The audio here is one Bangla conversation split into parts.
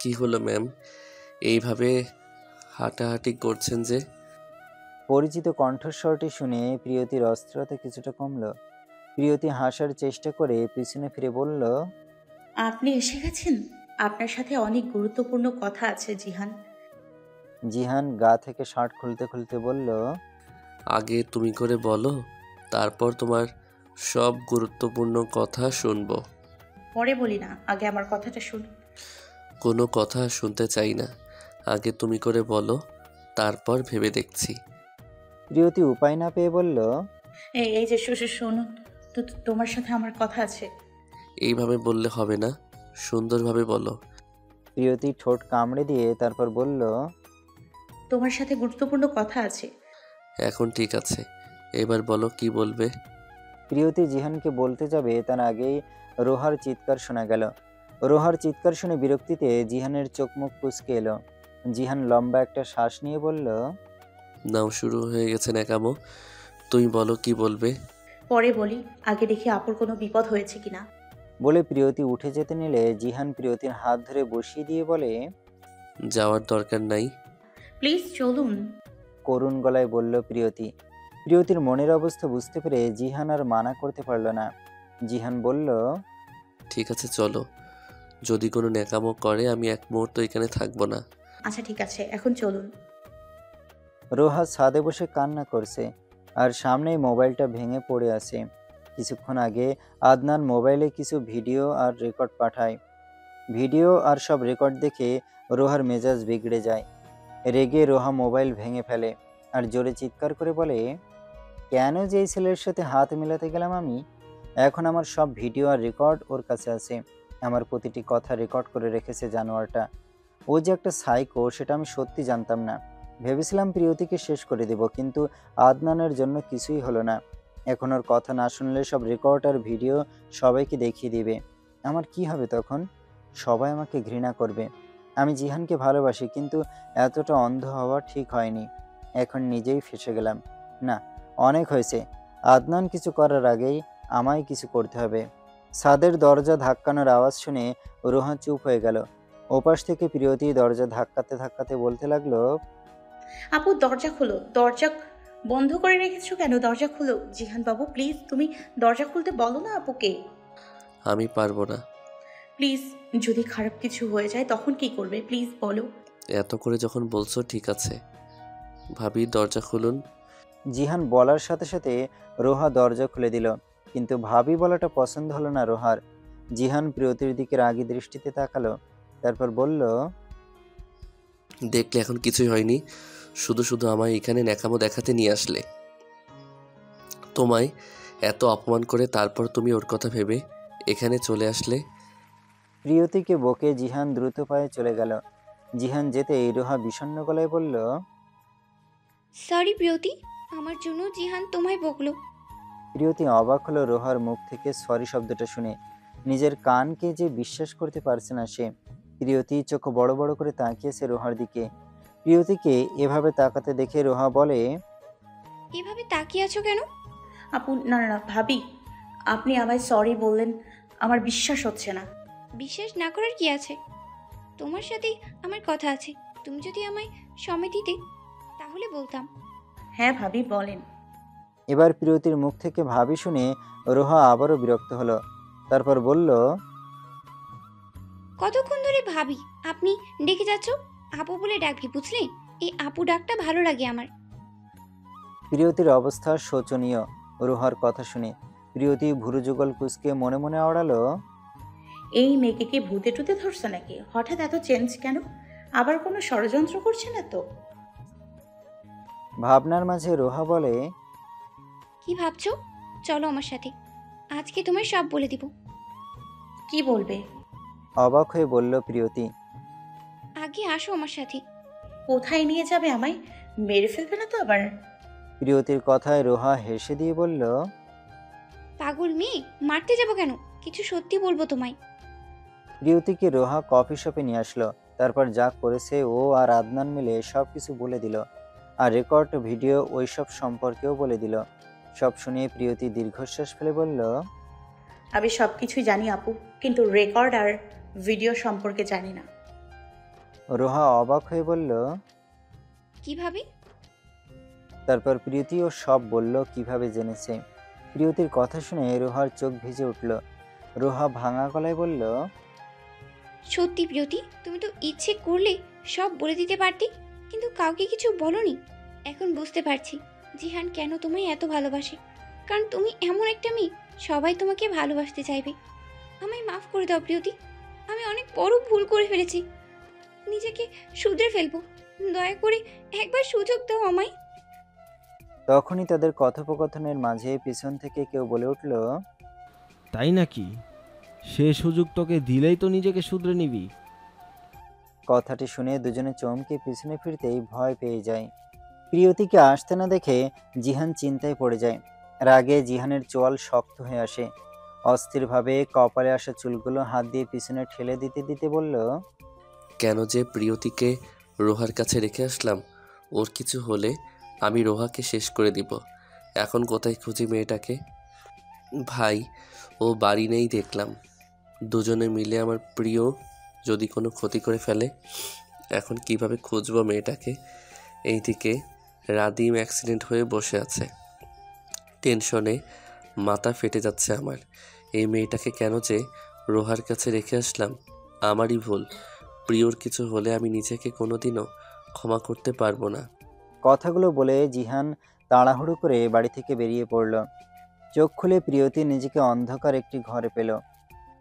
কি হলো ম্যাম, এইভাবে হাঁটাহাঁটি করছেন যে? পরিচিত কণ্ঠস্বরটি শুনে প্রিয়তির অস্থিরতা কিছুটা কমল। প্রিয়তি হাসার চেষ্টা করে পিছনে ফিরে বলল, আপনি এসে গেছেন? আপনার সাথে অনেক গুরুত্বপূর্ণ কথা আছে জিহান। জিহান গা থেকে শার্ট খুলতে খুলতে বলল, আগে তুমি করে বলো, তারপর তোমার সব গুরুত্বপূর্ণ কথা শুনবো। পরে বলি না, আগে আমার কথাটা শুনুন। কোনো কথা শুনতে চাই না, আগে তুমি করে বলো, তারপর ভেবে দেখছি। প্রিয়তি উপায় না পেয়ে বলল, এই যে শুনুন, তোমার সাথে আমার কথা আছে। এইভাবে বললে হবে না, সুন্দরভাবে বলো। প্রিয়তি ঠোঁট কামড়ে দিয়ে তারপর বলল, তোমার সাথে গুরুত্বপূর্ণ কথা আছে। এখন ঠিক আছে, এবার বলো কি বলবে। প্রিয়তি জিহানকে বলতে যাবে তার আগেই রোহার চিৎকার শোনা গেল। রোহার চিৎকার শুনে বিরক্তিতে জিহানের চোখ মুখ কুঁচকে এলো। জিহান লম্বা একটা শ্বাস নিয়ে বলল, নাও, শুরু হয়ে গেছে ন্যাকামো, তুমি বলো কি বলবে। পরে বলি, আগে দেখি আপুর কোনো বিপদ হয়েছে কিনা। বলে প্রিয়তি উঠে যেতে নিলে জিহান প্রিয়তির হাত ধরে বসিয়ে দিয়ে বলে, যাওয়ার দরকার নাই। প্লিজ চলুন। করুণ গলায় বলল প্রিয়তি। প্রিয়তির মনের অবস্থা বুঝতে পেরে জিহান আর মানা করতে পারল না। জিহান বলল, ঠিক আছে চলো, যদি কোনো ন্যাকামো করে আমি এক মুহূর্ত এখানে থাকবো না। আচ্ছা ঠিক আছে, এখন চলুন। রোহা ছাদে বসে কান্না করছে আর সামনেই মোবাইলটা ভেঙে পড়ে আছে। কিছুক্ষণ আগে আদনান মোবাইলে কিছু ভিডিও আর রেকর্ড পাঠায়। ভিডিও আর সব রেকর্ড দেখে রোহার মেজাজ বিগড়ে যায়। রেগে রোহা মোবাইল ভেঙে ফেলে আর জোরে চিৎকার করে বলে, কেন যে এই ছেলের সাথে হাত মেলাতে গেলাম আমি? এখন আমার সব ভিডিও আর রেকর্ড ওর কাছে আছে। আমার প্রতিটি কথা রেকর্ড করে রেখেছে জানোয়ারটা। ও যে একটা সাইকো সেটা আমি সত্যি জানতাম না। ভেবেছিলাম প্রিয়তিকে শেষ করে দেব, কিন্তু আদনানের জন্য কিছুই হলো না। এখন ওর কথা না শুনলে সব রেকর্ড আর ভিডিও সবাইকে দেখিয়ে দিবে। আমার কি হবে তখন? সবাই আমাকে ঘৃণা করবে। আমি জিহানকে ভালোবাসি, কিন্তু এতটা অন্ধ হওয়া ঠিক হয়নি। এখন নিজেই ফেঁসে গেলাম। না, অনেক হয়েছে। আদনান কিছু করার আগেই আমায় কিছু করতে হবে। ছাদের দরজা ধাক্কানোর আওয়াজ শুনে রোহা চুপ হয়ে গেল। ওপাশ থেকে প্রিয়তি দরজা ধাক্কাতে ধাক্কাতে বলতে লাগলো, আপু দরজা খোলো, দরজা বন্ধ করে রেখেছো কেন? দরজা খোলো জিহান বাবু, প্লিজ তুমি দরজা খুলতে বলো না আপুকে। আমি পারবো না। প্লিজ, যদি খারাপ কিছু হয়ে যায় তখন কি করবে? প্লিজ বলো। এত করে যখন বলছো ঠিক আছে, ভাবি দরজা খুলুন। জিহান বলার সাথে সাথে রোহা দরজা খুলে দিল। কিন্তু ভাবি বলাটা পছন্দ হলো না রোহার। জিহান প্রিয়তির দিকে রাগী দৃষ্টিতে তাকালো, তারপর বলল, দেখলে এখন কিছুই হয়নি, শুধু শুধু আমায় এখানে ন্যাকামো দেখাতে নিয়ে আসলে। তোমায় এত অপমান করে তারপর তুমি ওর কথা ভেবে এখানে চলে আসলে। প্রিয়তিকে বকে জিহান দ্রুত পায়ে চলে গেল। জিহান যেতেই রোহা বিষণ্ণ গলায় বলল, সরি প্রিয়তি, আমার জন্য জিহান তোমায় বকলো। প্রিয়তি অবাক হলো রোহার মুখ থেকে সরি শব্দটা শুনে। নিজের কানকে যে বিশ্বাস করতে পারছে না সে। প্রিয়তি চোখ বড় বড় করে তাকিয়েছে রোহার দিকে। প্রিয়তিকে এভাবে তাকাতে দেখে রোহা বলে, এভাবে তাকিয়ে আছো কেন? আপু না না না, ভাবি আপনি আমায় সরি বললেন, আমার বিশ্বাস হচ্ছে না। বিশ্বাস না করার কি আছে? তোমার সাথে আমার কথা আছে। তুমি যদি আমায় সময় দিতে তাহলে বলতাম। হ্যাঁ ভাবি বলেন। এবার প্রিয়তির মুখ থেকে ভাবি শুনে রোহা আবারও বিরক্ত হলো। তারপর বলল, কতক্ষণ ধরে ভাবি আপনি ডেকে যাচ্ছ? আপু বলে ডাকবি, বুঝলে? এই আপু ডাকটা ভালো লাগে আমার। প্রিয়তির অবস্থা শোচনীয়। রোহার কথা শুনে প্রিয়তি ভুরু যুগল কুঁচকে মনে মনে আওড়ালো, এই মেয়েকে কি ভূতে টুতে ধরছে নাকি? হঠাৎ এত চেঞ্জ কেন? আবার কোনো ষড়যন্ত্র করছে না তো? ভাবনার মাঝে রোহা বলে, কি ভাবছো? চলো আমার সাথে, আজকে তোমায় সব বলে দিব। কি বলবে? অবাক হয়ে বলল প্রিয়তি। আগে আসো আমার সাথে। কোথায় নিয়ে যাবে আমায়? মেরে ফেলবে না তো আবার? প্রিয়তির কথায় রোহা হেসে দিয়ে বলল, পাগল মেয়ে, মারতে যাবো কেন? কিছু সত্যি বলবো তোমায়। প্রিয়তিকে রোহা কফি শপে নিয়ে আসলো। তারপর যা করেছে ও আর আদনান মিলে সব কিছু বলে দিল, আর রেকর্ড ভিডিও ওইসব সম্পর্কেও বলে দিল। সব শুনিয়ে প্রিয়তি দীর্ঘশ্বাস ফেলে বলল, আমি সব কিছুই জানি আপু, কিন্তু রেকর্ড আর ভিডিও সম্পর্কে জানি না। রোহা অবাক হয়ে বলল। কিভাবে? তারপর প্রিয়তিও সব বলল কিভাবে জেনেছে। প্রিয়তির কথা শুনে রোহার চোখ ভিজে উঠল। রোহা ভাঙা গলায় বলল, সত্যি প্রিয়তি, তুমি তো ইচ্ছে করলে সব বলে দিতে পারতে, কিন্তু কাউকে কিছু বলনি। এখন বুঝতে পারছি জিহান কেন তোমায় এত ভালোবাসে। কারণ তুমি এমন একটা মেয়ে, সবাই তোমাকে ভালোবাসতে চাইবে। আমায় মাফ করে দাও প্রিয়তি, আমি অনেক বড় ভুল করে ফেলেছি। নিজেকে শুধরে ফেলবো, দয়া করে একবার সুযোগ দাও আমায়। তখনই তাদের কথোপকথনের মাঝে পিছন থেকে কেউ বলে উঠল, তাই নাকি? সে সুযোগ তোকে দিলেই তো নিজেকে শুধরে নিবি। কথাটি শুনে দুজনে চমকে পিছনে ফিরতেই ভয় পেয়ে যায়। প্রিয়তিকে আসতে না দেখে জিহান চিন্তায় পড়ে যায়। রাগে জিহানের চোয়াল শক্ত হয়ে আসে। অস্থিরভাবে কপালে আসা চুলগুলো হাত দিয়ে পিছনে ঠেলে দিতে দিতে বলল, কেন যে প্রিয়তিকে রোহার কাছে রেখে আসলাম? ওর কিছু হলে আমি রোহাকে শেষ করে দিব। এখন কোথায় খুঁজি মেয়েটাকে? ভাই, ও বাড়ি নেই দেখলাম। দুজনে মিলে আমার প্রিয় যদি কোনো ক্ষতি করে ফেলে, এখন কিভাবে খুঁজবো মেয়েটাকে? এইদিকে রাদিম অ্যাক্সিডেন্ট হয়ে বসে আছে, টেনশনে মাথা ফেটে যাচ্ছে আমার। এই মেয়েটাকে কেন যে রোহার কাছে রেখে আসলাম? আমারই ভুল। প্রিয়র কিছু হলে আমি নিজেকে কোনোদিনও ক্ষমা করতে পারবো না। কথাগুলো বলে জিহান তাড়াহুড়ো করে বাড়ি থেকে বেরিয়ে পড়ল। চোখ খুলে প্রিয়তি নিজেকে অন্ধকার একটি ঘরে পেল,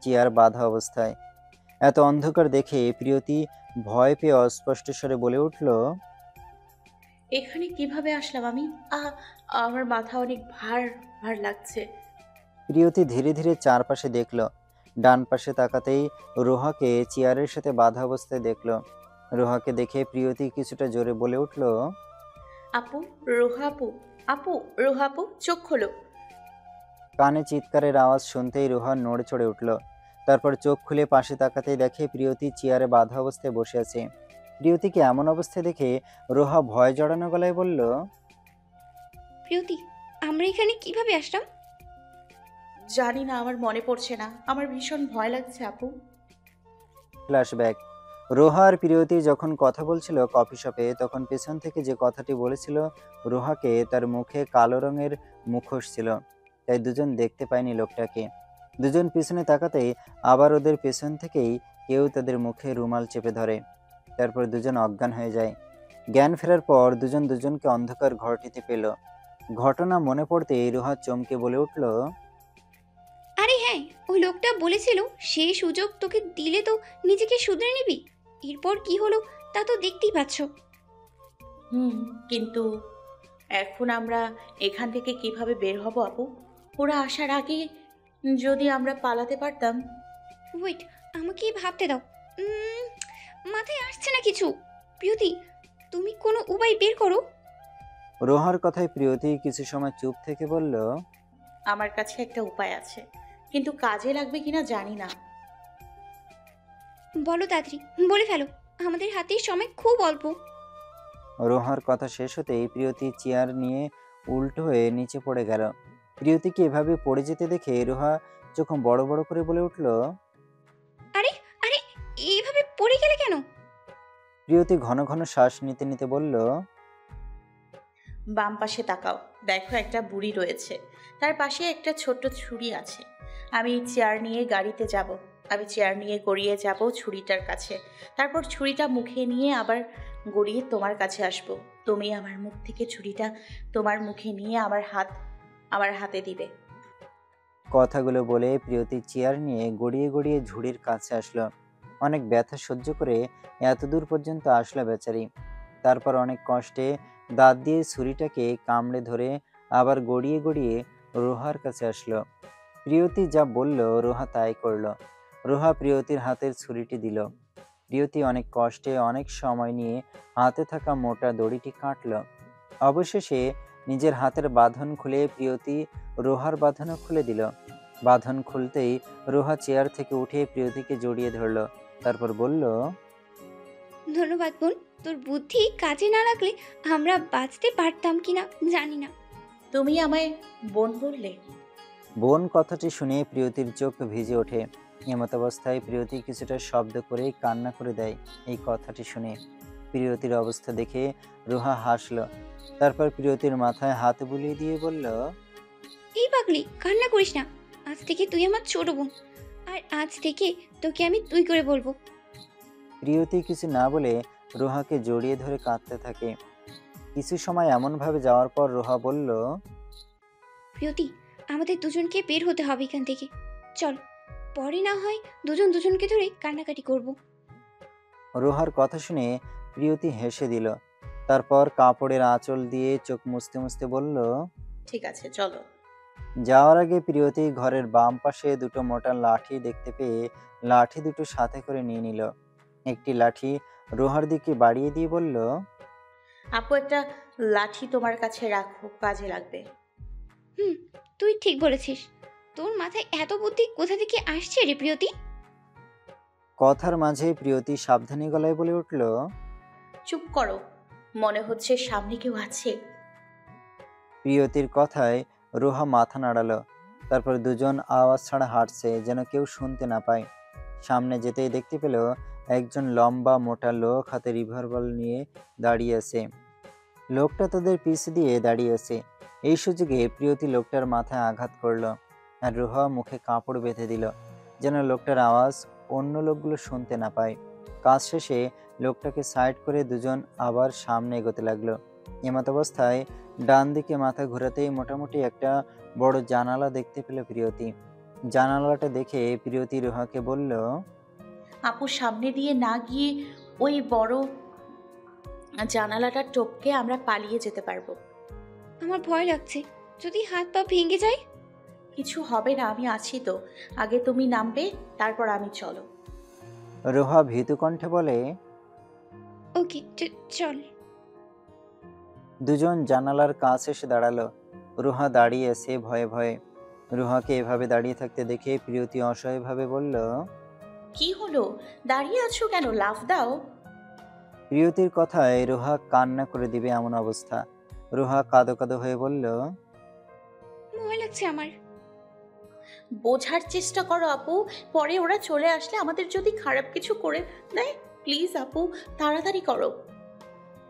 চেয়ার বাঁধা অবস্থায়। এত অন্ধকার দেখে প্রিয়তি ভয় পেয়ে অস্পষ্ট স্বরে বলে উঠল, এখানে কিভাবে আসলাম আমি? আহ আমার মাথা অনেক ভার ভার লাগছে। প্রিয়তি ধীরে ধীরে চারপাশে দেখল। ডান পাশে তাকাতেই রোহাকে চেয়ারের সাথে বাঁধা অবস্থায় দেখল। রোহাকে দেখে প্রিয়তি কিছুটা জোরে বলে উঠল, আপু, রোহা আপু, আপু, রোহা আপু, চোখ খোলো। কানে চিৎকারের আওয়াজ শুনতেই রোহা নড়ে চড়ে উঠল। তারপর চোখ খুলে পাশে তাকাতেই দেখে প্রিয়তি চেয়ারে বাঁধা অবস্থায় বসে আছে। প্রিয়তিকে এমন অবস্থায় দেখে রোহা ভয় জড়ানো গলায় বলল, প্রিয়তি, আমরা এখানে কিভাবে আসলাম? জানি না, আমার মনে পড়ছে না। আমার ভীষণ ভয় লাগছে আপু। ফ্ল্যাশব্যাক। রোহা আর প্রিয়তি যখন কথা বলছিল কফি শপে, তখন পেছন থেকে যে কথাটি বলেছিল রোহাকে, তার মুখে কালো রঙের মুখোশ ছিল, তাই দুজন দেখতে পায়নি লোকটাকে। দুজন পিছনে তাকাতেই আবার ওদের পেছন থেকেই কেউ তাদের মুখে রুমাল চেপে ধরে। তারপর দুজন অজ্ঞান হয়ে যায়। জ্ঞান ফেরার পর দুজন দুজনকে অন্ধকার ঘরটিতে পেল। ঘটনা মনে পড়তেই রোহা চমকে বলে উঠল, আরে হ্যাঁ, ওই লোকটা বলেছিল সেই সুযোগ তোকে দিলে তো নিজেকে শুধরে নিবি। এরপর কি হলো তা তো দেখতেই পাচ্ছ। কিন্তু এখন আমরা এখান থেকে কিভাবে বের হব আপু? ওরা আসার আগে যদি আমরা পালাতে পারতাম। ওয়েট, আমাকে ভাবতে দাও। উম, মাথায় আসছে না কিছু। প্রিয়তি, তুমি কোনো উপায় বের করো। রোহার কথায় প্রিয়তি কিছু সময় চুপ থেকে বলল, আমার কাছে একটা উপায় আছে, কিন্তু কাজে লাগবে কিনা জানি না। বলো তাড়াতাড়ি, বলে ফেলো, আমাদের হাতে সময় খুব অল্প। রোহার কথা শেষ হতেই প্রিয়তি চেয়ার নিয়ে উল্টো হয়ে নিচে পড়ে গেল। প্রিয়তিকে এভাবে পড়ে যেতে দেখে রোহা চোখ বড় বড় করে বলে উঠল, আরে আরে, এইভাবে পড়ে গেলে কেন? প্রিয়তি ঘন ঘন শ্বাস নিতে নিতে বলল, বাম পাশে তাকাও, দেখো একটা বুড়ি রয়েছে, তার পাশে একটা ছোট্ট ছুরি আছে। আমি চেয়ার নিয়ে গাড়িতে যাব, আমি চেয়ার নিয়ে গড়িয়ে যাব ছুরিটার কাছে, তারপর ছুরিটা মুখে নিয়ে আবার গড়িয়ে তোমার কাছে আসব। তুমি আমার মুখ থেকে ছুরিটা তোমার মুখে নিয়ে আমার হাতে দিবে। কথাগুলো বলে প্রিয়তি চেয়ার নিয়ে গড়িয়ে গড়িয়ে ঝুড়ির কাছে আসলো। অনেক ব্যথা সহ্য করে এত দূর পর্যন্ত আসলো বেচারি। তারপর অনেক কষ্টে দাঁত দিয়ে ছুরিটাকে কামড়ে ধরে আবার গড়িয়ে গড়িয়ে রোহার কাছে আসলো। প্রিয়তি যা বলল রোহা তাই করলো। রোহা প্রিয়তির হাতের ছুরিটি দিল। প্রিয়তি অনেক কষ্টে অনেক সময় নিয়ে হাতে থাকা মোটা দড়িটি কাটল। অবশেষে নিজের হাতের বাঁধন খুলে প্রিয়তি রোহার বাঁধনও খুলে দিল। বাঁধন খুলতেই রোহা চেয়ার থেকে উঠে প্রিয়তিকে জড়িয়ে ধরল। তারপর বলল, ধন্যবাদ বোন, তোর বুদ্ধি কাজে না লাগলে আমরা বাঁচতে পারতাম কিনা জানি না। তুমি আমায় বোন বললে? বোন কথাটি শুনে প্রিয়তির চোখ ভিজে ওঠে। এমতাবস্থায় প্রিয়তি কিছুটা শব্দ করে কান্না করে দেয়। এই কথাটি শুনে প্রিয়তির অবস্থা দেখে রোহা হাসলো। তারপর প্রিয়তির মাথায় হাত বুলিয়ে দিয়ে বলল, এই পাগলি, কান্না করিস না। আজ থেকে তুই আমার ছোট বোন, আর আজ থেকে তোকে আমি তুই করে বলবো। প্রিয়তি কিছু না বলে রোহাকে জড়িয়ে ধরে কাঁদতে থাকে। কিছু সময় এমনভাবে যাওয়ার পর রোহা বলল, প্রিয়তি, আমাদের দুজনকে বের হতে হবে এখান থেকে। চল, পরে না হয় দুজন দুজনকে ধরে কান্নাকাটি করব। রোহার কথা শুনে প্রিয়তি হেসে দিল। তারপর কাপড়ের আঁচল দিয়ে চোখ মুছতে মুছতে বলল, ঠিক আছে চলো। যাওয়ার আগে প্রিয়তি ঘরের বাম পাশে দুটো মোটা লাঠি দেখতে পেয়ে লাঠি দুটো সাথে করে নিয়ে নিল। একটি লাঠি রোহার দিকে বাড়িয়ে দিয়ে বলল, আপু একটা লাঠি তোমার কাছে রাখো, কাজে লাগবে। হুম, তুই ঠিক বলেছিস। তোর মাথায় এত বুদ্ধি কোথা থেকে আসছে রে প্রিয়তি? কথার মাঝে প্রিয়তি সাবধানী গলায় বলে উঠল, চুপ করো, মনে হচ্ছে সামনে কেউ আছে। প্রিয়তির কথায় রোহা মাথা নাড়ালো। তারপর দুজন আওয়াজ ছাড়া হাঁটছে, যেন কেউ শুনতে না পায়। সামনে যেতেই দেখতে পেল একজন লম্বা মোটা লোক হাতে রিভলভার নিয়ে দাঁড়িয়ে আছে। লোকটা তাদের পিছ দিয়ে দাঁড়িয়ে আছে। এই সুযোগে প্রিয়তি লোকটার মাথায় আঘাত করলো, আর রোহা মুখে কাপড় বেঁধে দিল, যেন লোকটার আওয়াজ অন্য লোকগুলো শুনতে না পায়। কাজ শেষে লোকটাকে সাইড করে দুজন আবার সামনে এগোতে লাগলো। এমতাবস্থায় ডান দিকে মাথা ঘোরাতেই মোটামুটি একটা বড় জানালা দেখতে পেল প্রিয়তি। জানালাটা দেখে প্রিয়তি রোহাকে বলল, আপু সামনে দিয়ে না গিয়ে ওই বড় জানালাটা টপকে আমরা পালিয়ে যেতে পারবো। আমার ভয় লাগছে, যদি হাত পা ভেঙে যায়। কিছু হবে না, আমি আছি তো। আগে তুমি নামবে, তারপর আমি। চলো। রোহা ভীতু কণ্ঠে বলে। ওকে, চল। দুজন জানালার কাছে এসে দাঁড়ালো। রোহা দাঁড়িয়ে আছে ভয়ে ভয়ে। রোহাকে এভাবে দাঁড়িয়ে থাকতে দেখে প্রিয়তি অসহায়ভাবে বলল, কি হলো, দাঁড়িয়ে আছো কেন? লাফ দাও। প্রিয়তির কথায় রোহা কান্না করে দিবে এমন অবস্থা। রোহা কাঁদো কাঁদো হয়ে বলল, ভয় লাগছে আমার। বোঝার চেষ্টা করো আপু, পরে ওরা চলে আসলে আমাদের যদি খারাপ কিছু করে দেয়। প্লিজ আপু, তাড়াতাড়ি করো।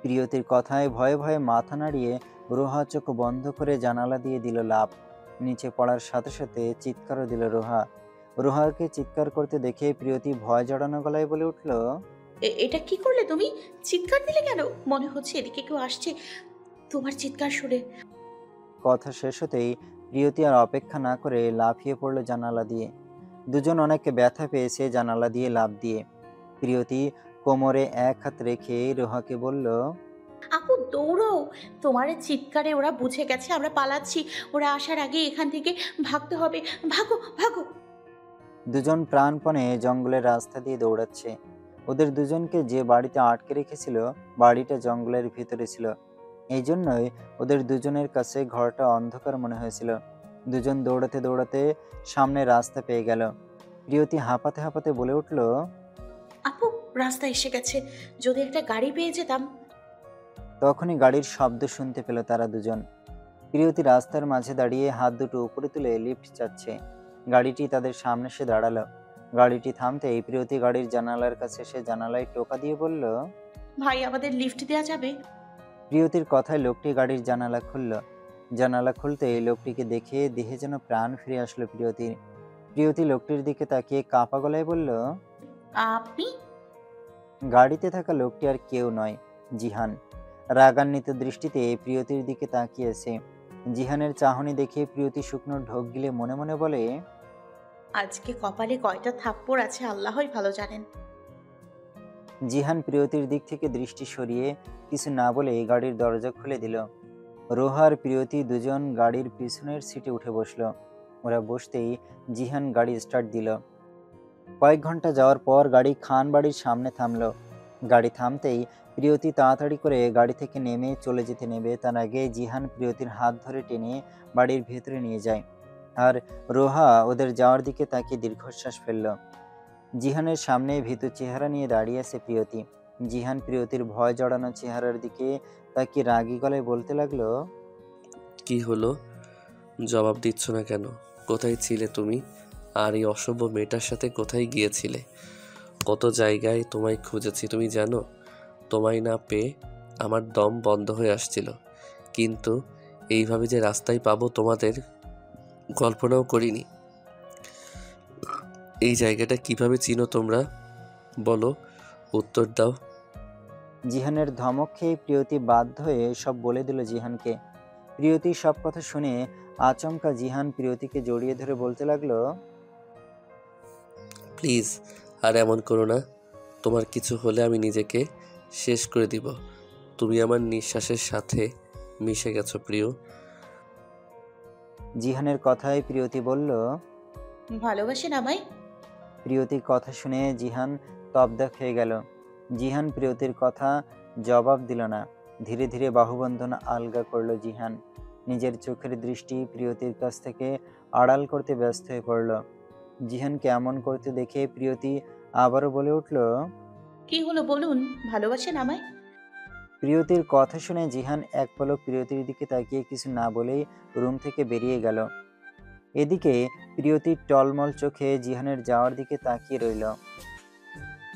প্রিয়তির কথায় ভয়ে ভয়ে মাথা নাড়িয়ে রোহা চোখ বন্ধ করে জানালা দিয়ে দিল লাফ। নিচে পড়ার সাথে সাথে চিৎকারও দিল রোহা। রোহাকে চিৎকার করতে দেখে প্রিয়তি ভয় জড়ানো গলায় বলে উঠল, এটা কি করলে তুমি? চিৎকার দিলে কেন? মনে হচ্ছে এদিকে কেউ আসছে তোমার চিৎকার শুনে। কথা শেষ হতেই প্রিয়তি আর অপেক্ষা না করে লাফিয়ে পড়ল জানালা দিয়ে। দুজন অনেক ব্যথা পেয়েছে জানালা দিয়ে লাফ দিয়ে। প্রিয়তি কোমরে এক হাত রেখে রোহাকে বলল, আপু দৌড়াও, তোমার চিৎকারে ওরা বুঝে গেছে আমরা পালাচ্ছি। ওরা আসার আগে এখান থেকে ভাগতে হবে। ভাগো ভাগো। দুজন প্রাণপণে জঙ্গলের রাস্তা দিয়ে দৌড়াচ্ছে। ওদের দুজনকে যে বাড়িতে আটকে রেখেছিল বাড়িটা জঙ্গলের ভিতরে ছিল। এই জন্যই ওদের দুজনের কাছে ঘরটা অন্ধকার মনে হয়েছিল। দুজন দৌড়াতে দৌড়াতে সামনে রাস্তা পেয়ে গেল। প্রিয়তি হাঁপাতে হাঁপাতে বলে উঠল, আপু রাস্তা এসে গেছে, যদি একটা গাড়ি পেয়ে যেতাম। তখনই গাড়ির শব্দ শুনতে পেল তারা দুজন। প্রিয়তি রাস্তার মাঝে দাঁড়িয়ে হাত দুটো উপরে তুলে লিফট চাচ্ছে। গাড়িটি তাদের সামনে এসে দাঁড়ালো। গাড়িটি থামতেই প্রিয়তি গাড়ির জানালার কাছে এসে জানালায় টোকা দিয়ে বলল, ভাই আমাদের লিফট দেওয়া যাবে? প্রিয়তির কথায় লোকটি গাড়ির জানালা খুলল। জানালা খুলতেই লোকটিকে দেখে দেহে যেন প্রাণ ফিরে আসলো প্রিয়তির। প্রিয়তি লোকটির দিকে তাকিয়ে কাঁপা গলায় বলল, আপনি? গাড়িতে থাকা লোকটি আর কেউ নয়, জিহান। রাগান্বিত দৃষ্টিতে প্রিয়তির দিকে তাকিয়েছে। জিহানের চাহনি দেখে প্রিয়তি শুকনো ঢোক গিলে মনে মনে বলে, আজকে কপালে কয়টা থাপ্পড় আছে আল্লাহই ভালো জানেন। জিহান প্রিয়তির দিক থেকে দৃষ্টি সরিয়ে কিছু না বলে গাড়ির দরজা খুলে দিল। রোহার প্রিয়তি দুজন গাড়ির পিছনের সিটে উঠে বসলো। ওরা বসতেই জিহান গাড়ি স্টার্ট দিল। কয়েক ঘন্টা যাওয়ার পর গাড়ি খান বাড়ির সামনে থামলো। গাড়ি থামতেই প্রিয়তি তাড়াতাড়ি করে গাড়ি থেকে নেমে চলে যেতে নেবে তার আগে জিহান প্রিয়তির হাত ধরে টেনে বাড়ির ভেতরে নিয়ে যায়। আর রোহা ওদের যাওয়ার দিকে তাকিয়ে দীর্ঘশ্বাস ফেলল। জিহানের সামনে ভীতু চেহারা নিয়ে দাঁড়িয়ে আছে প্রিয়তি। জিহান প্রিয়তির ভয় জড়ানো চেহারার দিকে তাকিয়ে রাগী গলায় বলতে লাগলো, কি হলো, জবাব দিচ্ছ না কেন? কোথায় ছিলে তুমি? আর এই অসভ্য মেয়েটার সাথে কোথায় গিয়েছিলে? কত জায়গায় তোমায় খুঁজেছি তুমি জানো? তোমায় না পেয়ে আমার দম বন্ধ হয়ে আসছিল, কিন্তু এইভাবে যে রাস্তায় পাবো তোমাদের কল্পনাও করিনি। এই জায়গাটা কিভাবে চিনো তোমরা? বলো, উত্তর দাও। জিহানের ধমক খেয়ে প্রিয়তি বাধ্য হয়ে সব বলে দিল জিহানকে। প্রিয়তি সব কথা শুনে আচমকা জিহান প্রিয়তিকে জড়িয়ে ধরে বলতে লাগলো, প্লিজ আর এমন করো না। তোমার কিছু হলে আমি নিজেকে শেষ করে দিব। তুমি আমার নিঃশ্বাসের সাথে মিশে গেছো প্রিয়। জিহানের কথায় প্রিয়তি বলল, ভালোবাসেন আমায়? প্রিয়তির কথা শুনে জিহান তবদা খেয়ে গেল। জিহান প্রিয়তির কথা জবাব দিল না। ধীরে ধীরে বাহুবন্ধন আলগা করল জিহান। নিজের চোখের দৃষ্টি প্রিয়তির কাছ থেকে আড়াল করতে ব্যস্ত হয়ে পড়ল। জিহানকে এমন করতে দেখে প্রিয়তি আবারও বলে উঠল, কি হলো বলুন, ভালোবাসেন আমায়? প্রিয়তির কথা শুনে জিহান এক পলক প্রিয়তির দিকে তাকিয়ে কিছু না বলেই রুম থেকে বেরিয়ে গেল। এদিকে প্রিয়তির টলমল চোখে জিহানের যাওয়ার দিকে তাকিয়ে রইল।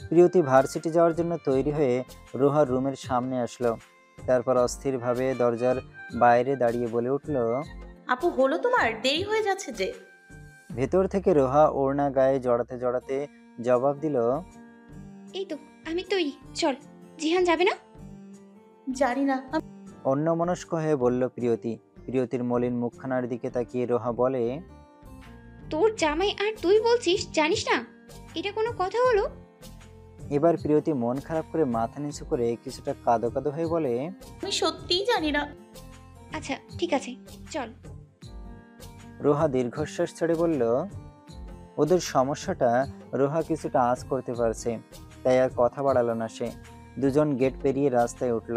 প্রিয়তি ভার্সিটি যাওয়ার জন্য তৈরি হয়ে রোহার রুমের সামনে আসলো। তারপর অস্থিরভাবে দরজার বাইরে দাঁড়িয়ে বলে উঠল, আপু হলো তোমার? দেরি হয়ে যাচ্ছে যে। ভেতর থেকে রোহা ওড়না গায়ে জড়াতে জড়াতে জবাব দিল, এই তো আমি তৈরি, চল। জিহান যাবে না? জানি না। অন্যমনস্ক হয়ে বলল প্রিয়তি। প্রিয়তির মলিন মুখখানার দিকে তাকিয়ে রোহা বলে, তোর জামাই আর তুই বলছিস জানিস না? এটা কোনো কথা হলো? এবার প্রিয়তি মন খারাপ করে মাথা নিচু করে কিছুটা কাঁদো কাঁদো হয়ে বলে, আমি সত্যিই জানি না। আচ্ছা ঠিক আছে, চল। রোহা দীর্ঘশ্বাস ছেড়ে বলল, ওদের সমস্যাটা রোহা কিছুটা আঁচ করতে পারছে, তাই আর কথা বাড়ালো না সে। দুজন গেট পেরিয়ে রাস্তায় উঠল।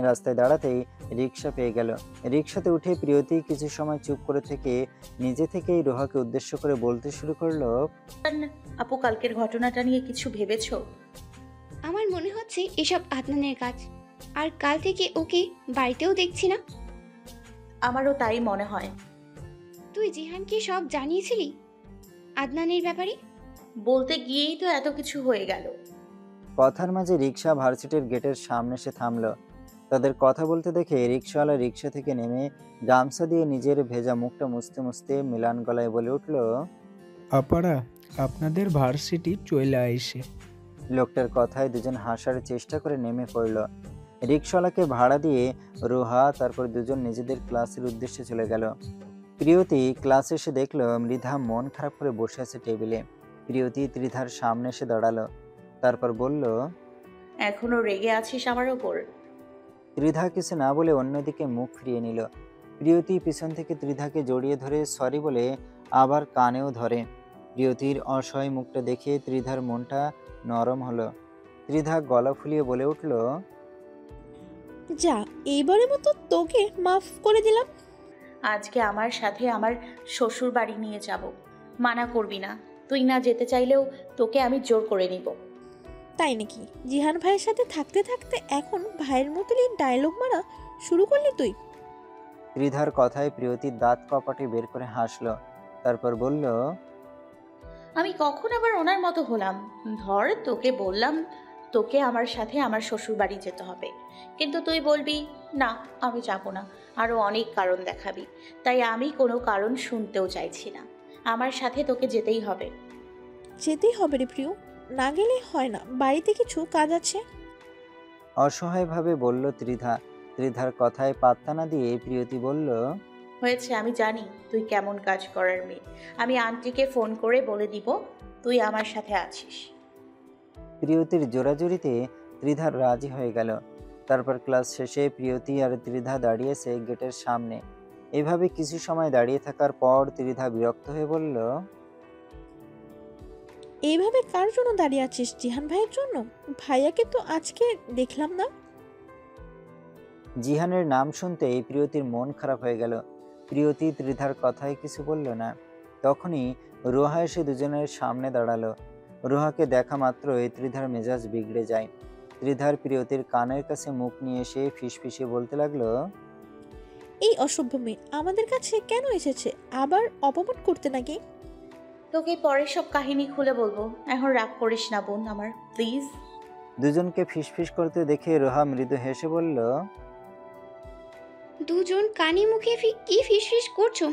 রাস্তায় দাঁড়াতেই রিক্সা পেয়ে গেল। রিক্সাতে উঠে প্রিয়তি কিছু সময় চুপ করে থেকে নিজে থেকেই রোহাকে উদ্দেশ্য করে বলতে শুরু করলো, আপু কালকের ঘটনাটা নিয়ে কিছু ভেবেছো? আমার মনে হচ্ছে এসব আদনানের কাজ, আর কাল থেকে ওকে বাড়িতেও দেখছি না। আমারও তাই মনে হয়। তুই জিহানকে সব জানিয়েছিলি আদনানের ব্যাপারে? বলতে গিয়েই তো এত কিছু হয়ে গেল। কথার মাঝে রিক্সা ভার্সিটির গেটের সামনে এসে থামলো। তাদের কথা বলতে দেখে রিক্সাওয়ালা রিক্সা থেকে নেমে গামছা দিয়ে নিজের ভেজা মুখটা মুছতে মুছতে মিলান গলায় বলে উঠল, আপারা আপনাদের ভার্সিটি চলে আইসে। লোকটার কথায় দুজন হাসার চেষ্টা করে নেমে পড়ল। রিক্সাওয়ালাকে ভাড়া দিয়ে রোহা তারপর দুজন নিজেদের ক্লাসের উদ্দেশ্যে চলে গেল। প্রিয়তি ক্লাসে এসে দেখলো মৃধা মন খারাপ করে বসে আছে টেবিলে। প্রিয়তি ত্রিধার সামনে এসে দাঁড়ালো, তারপর বলল, এখনো রেগে আছিস আমার ওপর? ত্রিধা কিছু না বলে অন্যদিকে মুখ ফিরিয়ে নিল। প্রিয়তি পিছন থেকে ত্রিধাকে জড়িয়ে ধরে সরি বলে আবার কানেও ধরে। প্রিয়তির অসহায় মুখটা দেখে ত্রিধার মনটা নরম হলো। ত্রিধা গলা ফুলিয়ে বলে উঠল, যা, এইবারের মতো তোকে মাফ করে দিলাম। আজকে আমার সাথে আমার শ্বশুর বাড়ি নিয়ে যাব। মানা করবি না। তুই না যেতে চাইলেও তোকে আমি জোর করে নিব। তাই নাকি? জিহান ভাইয়ের সাথে থাকতে থাকতে এখন ভাইয়ের মতনই ডায়লগ মারা শুরু করলি তুই? ত্রিধার কথায় প্রিয়তির দাঁত কপাটে বের করে হাসলো, তারপর বলল, আমি কখন আবার ওনার মতো হলাম? ধর তোকে বললাম তোকে আমার সাথে আমার শ্বশুর বাড়ি যেতে হবে, কিন্তু তুই বলবি না আমি যাব না, আরও অনেক কারণ দেখাবি। তাই আমি কোনো কারণ শুনতেও চাইছি না। আমার সাথে তোকে যেতেই হবে। যেতেই হবে রে প্রিয়, না গেলে হয় না, বাড়িতে কিছু কাজ আছে। অসহায়ভাবে বলল ত্রিধা। ত্রিধার কথায় পাত্তা না দিয়ে প্রিয়তি বলল, হয়েছে, আমি জানি তুই কেমন কাজ করার মেয়ে। আমি আন্টিকে ফোন করে বলে দিব তুই আমার সাথে আছিস। প্রিয়তির জোরাজুরিতে ত্রিধার রাজি হয়ে গেল। তারপর ক্লাস শেষে প্রিয়তি আর ত্রিধা দাঁড়িয়েছে গেটের সামনে। এভাবে কিছু সময় দাঁড়িয়ে থাকার পর ত্রিধা বিরক্ত হয়ে বলল, এইভাবে কার জন্য দাঁড়িয়ে আছিস? জিহান ভাইয়ের জন্য? ভাইয়াকে তো আজকে দেখলাম না। জিহানের নাম শুনতেই প্রিয়তির মন খারাপ হয়ে গেল। প্রিয়তি ত্রিধার কথায় কিছু বলল না। তখনই রোহা এসে দুজনের সামনে দাঁড়ালো। রোহাকে দেখা মাত্রই ত্রিধার মেজাজ বিগড়ে যায়। ত্রিধার প্রিয়তির কানের কাছে মুখ নিয়ে এসে ফিসফিসে বলতে লাগলো, এই অসভ্য মেয়ে আমাদের কাছে কেন এসেছে? আবার অপমান করতে নাকি? তোকে পরে সব কাহিনী খুলে বলবো, এখন রাগ করিস না বোন আমার, প্লিজ। দুজনকে ফিসফিস করতে দেখে রোহা মৃদু হেসে বলল, দুজন কানে মুখে কি ফিসফিস করছো?